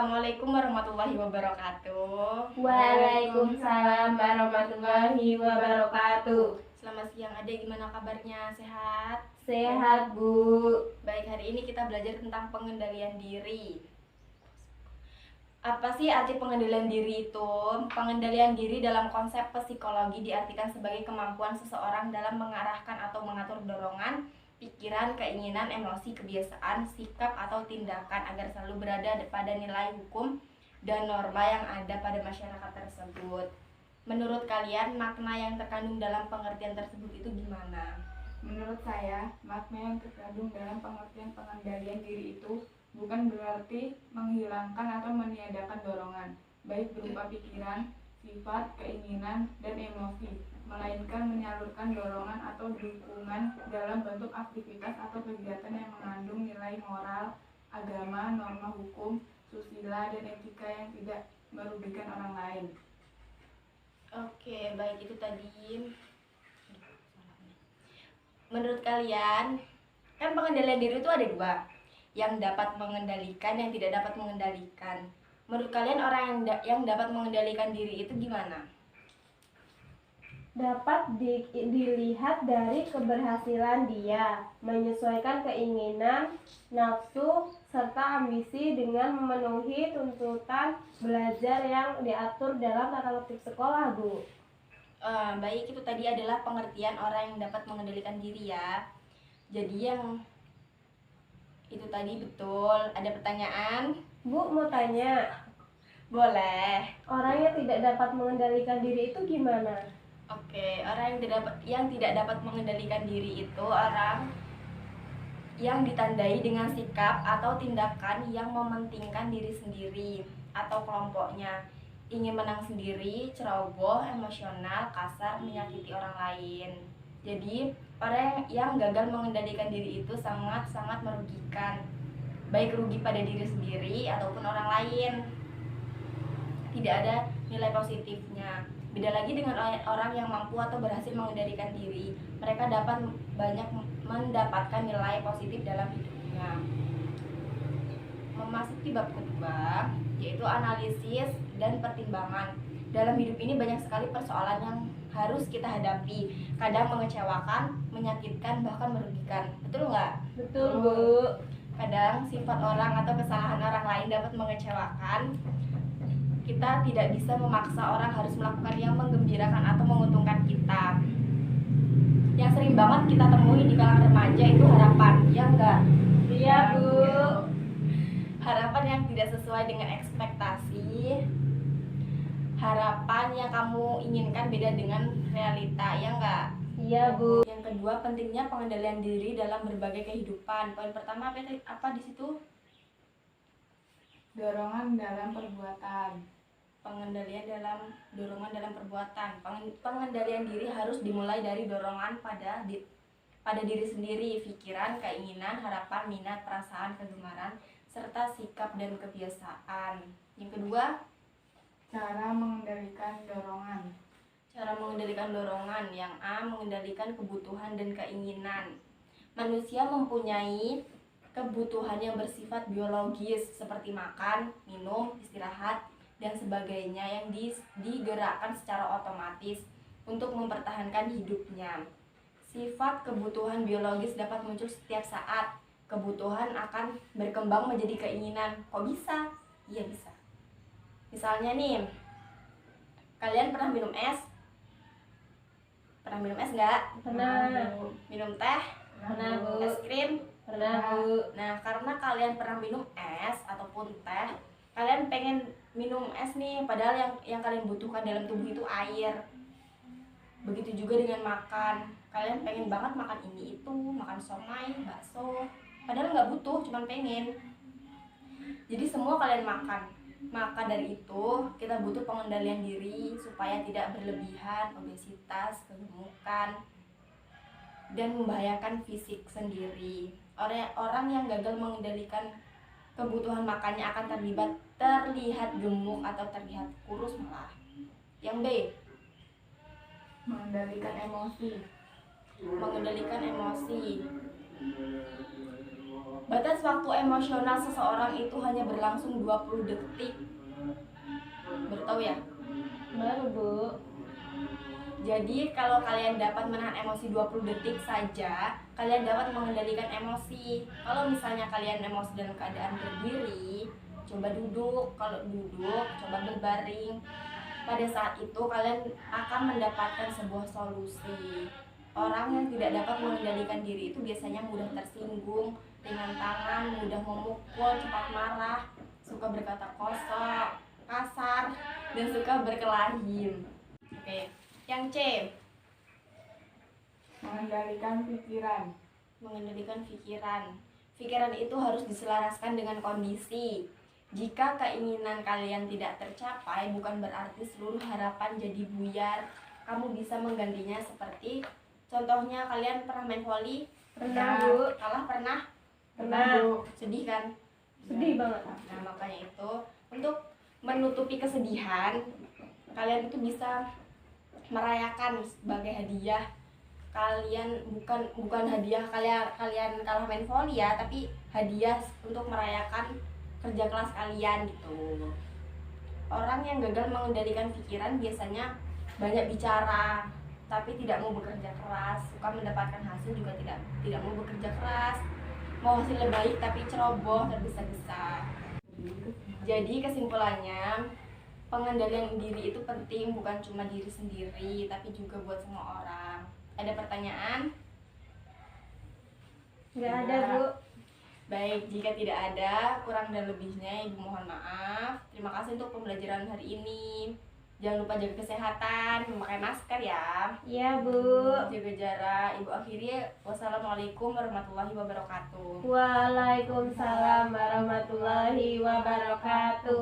Assalamualaikum warahmatullahi wabarakatuh. Waalaikumsalam warahmatullahi wabarakatuh. Selamat siang Adek, gimana kabarnya? Sehat? Sehat, Bu. Baik, hari ini kita belajar tentang pengendalian diri. Apa sih arti pengendalian diri itu? Pengendalian diri dalam konsep psikologi diartikan sebagai kemampuan seseorang dalam mengarahkan atau mengatur dorongan, pikiran, keinginan, emosi, kebiasaan, sikap, atau tindakan agar selalu berada pada nilai hukum dan norma yang ada pada masyarakat tersebut. Menurut kalian, makna yang terkandung dalam pengertian tersebut itu gimana? Menurut saya, makna yang terkandung dalam pengertian pengendalian diri itu bukan berarti menghilangkan atau meniadakan dorongan, baik berupa pikiran, sifat, keinginan, dan emosi, melainkan menyalurkan dorongan atau dukungan dalam bentuk aktivitas atau kegiatan yang mengandung nilai moral, agama, norma hukum, susila, dan etika yang tidak merugikan orang lain. Oke, baik, itu tadi. Menurut kalian, kan pengendalian diri itu ada dua, yang dapat mengendalikan, yang tidak dapat mengendalikan. Menurut kalian orang yang dapat mengendalikan diri itu gimana? Dapat dilihat dari keberhasilan dia menyesuaikan keinginan, nafsu, serta ambisi dengan memenuhi tuntutan belajar yang diatur dalam tata tertib sekolah, Bu. Baik, itu tadi adalah pengertian orang yang dapat mengendalikan diri ya. Jadi yang itu tadi betul. Ada pertanyaan? Bu, mau tanya, Boleh. orang yang tidak dapat mengendalikan diri itu gimana? Oke, orang yang tidak dapat mengendalikan diri itu orang yang ditandai dengan sikap atau tindakan yang mementingkan diri sendiri atau kelompoknya, ingin menang sendiri, ceroboh, emosional, kasar, menyakiti orang lain. Jadi, orang yang gagal mengendalikan diri itu sangat-sangat merugikan, baik rugi pada diri sendiri ataupun orang lain. Tidak ada nilai positifnya. Beda lagi dengan orang yang mampu atau berhasil mengendalikan diri. Mereka dapat banyak mendapatkan nilai positif dalam hidupnya. Memasuki bab kedua, yaitu analisis dan pertimbangan. Dalam hidup ini banyak sekali persoalan yang harus kita hadapi. Kadang mengecewakan, menyakitkan, bahkan merugikan. Betul nggak? Betul, Bu. Kadang sifat orang atau kesalahan orang lain dapat mengecewakan. Kita tidak bisa memaksa orang harus melakukan yang menggembirakan atau menguntungkan kita. Yang sering banget kita temui di kalangan remaja itu harapan, ya enggak? Iya, Bu. Harapan yang tidak sesuai dengan ekspektasi. Harapan yang kamu inginkan beda dengan realita, ya enggak? Iya, Bu. Yang kedua, pentingnya pengendalian diri dalam berbagai kehidupan. Poin pertama apa di situ? Dorongan dalam perbuatan. Pengendalian dalam dorongan dalam perbuatan. Pengendalian diri harus dimulai dari dorongan pada diri sendiri, pikiran, keinginan, harapan, minat, perasaan, kegemaran, serta sikap dan kebiasaan. Yang kedua, Cara mengendalikan dorongan. cara mengendalikan dorongan. Yang A, mengendalikan kebutuhan dan keinginan. Manusia mempunyai kebutuhan yang bersifat biologis seperti makan, minum, istirahat, dan sebagainya yang digerakkan secara otomatis untuk mempertahankan hidupnya. Sifat kebutuhan biologis dapat muncul setiap saat. Kebutuhan akan berkembang menjadi keinginan. Kok bisa? Iya bisa. Misalnya nih, kalian pernah minum es? Pernah minum es nggak? Pernah. Minum teh? Pernah, Bu. Es krim? Pernah, Bu. Nah, karena kalian pernah minum es ataupun teh, kalian pengen minum es nih, padahal yang kalian butuhkan dalam tubuh itu air. Begitu juga dengan makan. Kalian pengen banget makan ini itu, makan somai, bakso, padahal nggak butuh, cuman pengen. Jadi semua kalian makan. Maka dari itu kita butuh pengendalian diri supaya tidak berlebihan, obesitas, kegemukan, dan membahayakan fisik sendiri. Orang yang gagal mengendalikan kebutuhan makannya akan terlihat gemuk atau terlihat kurus malah. Yang B, Mengendalikan emosi. mengendalikan emosi. Batas waktu emosional seseorang itu hanya berlangsung 20 detik. Baru tahu ya? Baru, Bu. Jadi kalau kalian dapat menahan emosi 20 detik saja, kalian dapat mengendalikan emosi. Kalau misalnya kalian emosi dalam keadaan berdiri, coba duduk. Kalau duduk, coba berbaring. Pada saat itu kalian akan mendapatkan sebuah solusi. Orang yang tidak dapat mengendalikan diri itu biasanya mudah tersinggung, ringan tangan, mudah memukul, cepat marah, suka berkata kosong, kasar, dan suka berkelahi. Oke. Yang C, Mengendalikan pikiran. mengendalikan pikiran. Pikiran itu harus diselaraskan dengan kondisi. Jika keinginan kalian tidak tercapai, bukan berarti seluruh harapan jadi buyar. Kamu bisa menggantinya seperti contohnya kalian pernah main volley, Pernah, Bu. kalah pernah, Pernah. Bu. sedih kan? Sedih banget. Nah, makanya itu untuk menutupi kesedihan, kalian itu bisa merayakan sebagai hadiah kalian, bukan hadiah kalian kalah main volley ya, tapi hadiah untuk merayakan kerja kelas kalian gitu. Orang yang gagal mengendalikan pikiran biasanya banyak bicara tapi tidak mau bekerja keras, suka mendapatkan hasil juga tidak mau bekerja keras, mau hasil lebih baik tapi ceroboh, tergesa-gesa. Jadi kesimpulannya, pengendalian diri itu penting bukan cuma diri sendiri tapi juga buat semua orang. Ada pertanyaan? Nggak ada, Bu. Baik, jika tidak ada, kurang dan lebihnya Ibu mohon maaf. Terima kasih untuk pembelajaran hari ini. Jangan lupa jaga kesehatan, memakai masker ya. Iya, Bu. Jaga jarak. Ibu akhiri, wassalamualaikum warahmatullahi wabarakatuh. Waalaikumsalam warahmatullahi wabarakatuh.